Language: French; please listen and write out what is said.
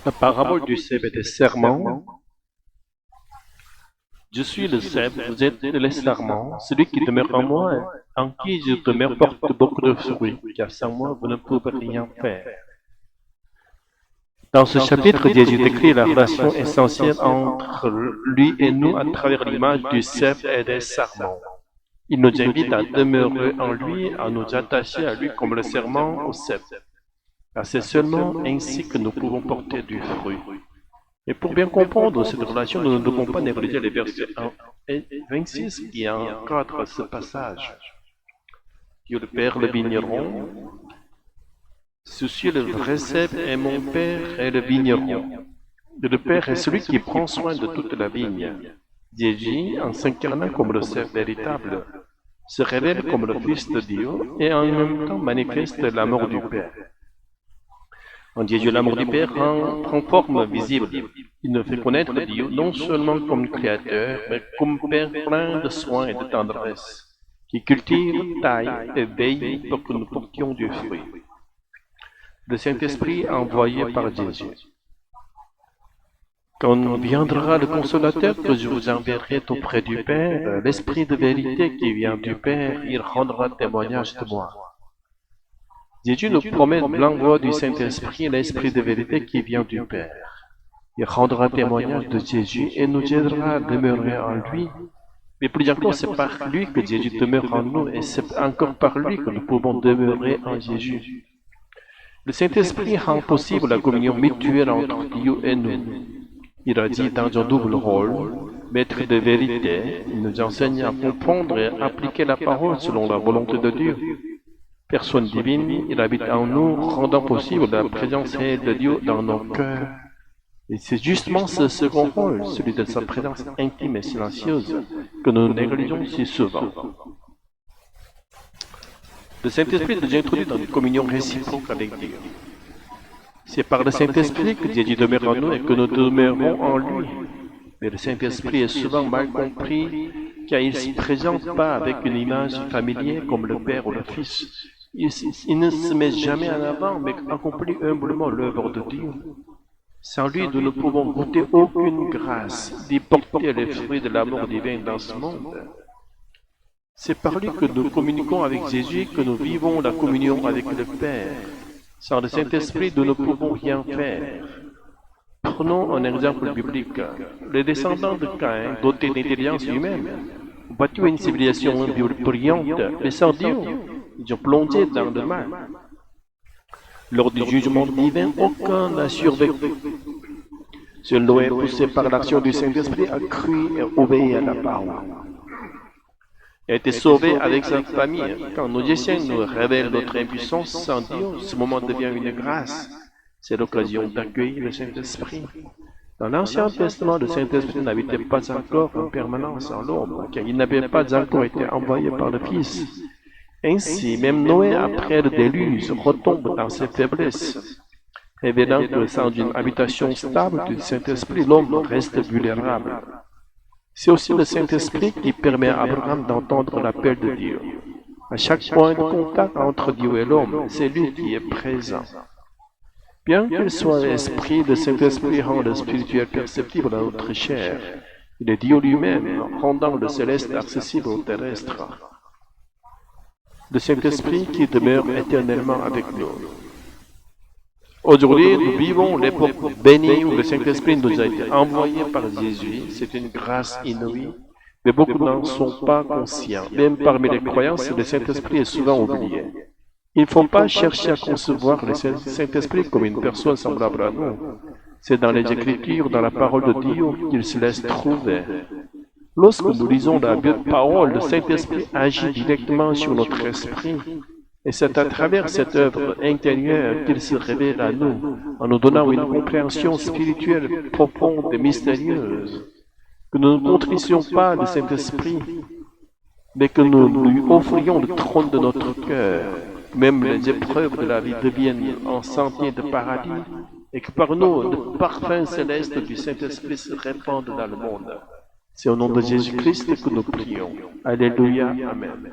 La parabole du cep et des serments. Je suis le cep, vous êtes les serments. Celui qui demeure en moi, en qui je demeure, porte beaucoup de fruits, car sans moi, vous ne pouvez rien faire. Dans ce chapitre, Jésus décrit la relation essentielle entre lui et nous à travers l'image du cep et des serments. Il nous invite à demeurer en lui, à nous attacher à lui comme le serment au cep. Car c'est seulement ainsi que nous pouvons porter du fruit. Et pour bien comprendre cette relation, nous ne devons pas négliger les versets 1 et 26 qui encadrent ce passage. Dieu le Père le vigneron, je suis le vrai cep et mon Père est le vigneron. Dieu le Père est celui qui prend soin de toute la vigne. Jésus, en s'incarnant comme le cep véritable, se révèle comme le Fils de Dieu et en même temps manifeste l'amour du Père. En Jésus, l'amour du Père prend forme visible. Il nous fait connaître Dieu non seulement comme Créateur, mais comme Père plein de soins et de tendresse, qui cultive, taille et veille pour que nous portions du fruit. Le Saint-Esprit envoyé par Jésus. Quand viendra le Consolateur que je vous enverrai auprès du Père, l'Esprit de vérité qui vient du Père, il rendra témoignage de moi. Jésus nous promet l'envoi du Saint-Esprit, l'Esprit de vérité qui vient du Père. Il rendra témoignage de Jésus et nous aidera à demeurer en lui. Mais plus encore, c'est par lui que Jésus demeure en nous et c'est encore par lui que nous pouvons demeurer en Jésus. Le Saint-Esprit rend possible la communion mutuelle entre Dieu et nous. Il a dit dans un double rôle, maître de vérité, il nous enseigne à comprendre et à appliquer la parole selon la volonté de Dieu. Personne divine, il habite en nous, rendant possible la présence de Dieu dans nos cœurs. Et c'est justement ce second rôle, celui de sa présence intime et silencieuse, que nous négligeons si souvent. Le Saint-Esprit nous introduit dans une communion réciproque avec Dieu. C'est par le Saint-Esprit que Dieu demeure en nous et que nous demeurons en lui. Mais le Saint-Esprit est souvent mal compris, car il ne se présente pas avec une image familière comme le Père ou le Fils. Il ne se met jamais en avant, mais accomplit humblement l'œuvre de Dieu. Sans lui, nous ne pouvons goûter aucune grâce, d'y porter les fruits de l'amour divin dans ce monde. C'est par lui que nous communiquons avec Jésus, que nous vivons la communion avec le Père. Sans le Saint-Esprit, nous ne pouvons rien faire. Prenons un exemple biblique. Les descendants de Caïn, dotés d'intelligence humaine, ont battu une civilisation brillante, mais sans Dieu. Ils ont plongé dans le mal. Lors du jugement divin, aucun n'a survécu. Seul Noé, poussé par l'action du Saint-Esprit, a cru et obéi à la parole. Il a été sauvé avec sa famille. Quand nos desseins nous révèlent notre impuissance sans Dieu, ce moment devient une grâce. C'est l'occasion d'accueillir le Saint-Esprit. Dans l'Ancien Testament, le Saint-Esprit n'habitait pas encore en permanence en l'homme, car il n'avait pas encore été envoyé par le Fils. Ainsi, même Noé, après le déluge, retombe dans ses faiblesses, révélant que sans une habitation stable du Saint-Esprit, l'homme reste vulnérable. C'est aussi le Saint-Esprit qui permet à Abraham d'entendre l'appel de Dieu. À chaque point de contact entre Dieu et l'homme, c'est lui qui est présent. Bien qu'il soit l'Esprit, le Saint-Esprit rend le spirituel perceptible à notre chair. Il est Dieu lui-même, rendant le céleste accessible au terrestre. Le Saint-Esprit qui demeure éternellement avec nous. Aujourd'hui, nous vivons l'époque bénie où le Saint-Esprit nous a été envoyé par Jésus. C'est une grâce inouïe, mais beaucoup n'en sont pas conscients. Même parmi les croyants, le Saint-Esprit est souvent oublié. Il ne faut pas chercher à concevoir le Saint-Esprit comme une personne semblable à nous. C'est dans les Écritures, dans la parole de Dieu, qu'il se laisse trouver. Lorsque nous lisons la parole, le Saint-Esprit agit directement sur notre esprit. Et c'est à travers cette œuvre intérieure qu'il se révèle à nous, en nous donnant une compréhension spirituelle profonde et mystérieuse. Que nous ne contristions pas le Saint-Esprit, mais que nous lui offrions le trône de notre cœur. Même les épreuves de la vie deviennent un sentier de paradis, et que par nous, le parfum céleste du Saint-Esprit se répande dans le monde. C'est au nom de Jésus-Christ que nous prions. Alléluia. Amen.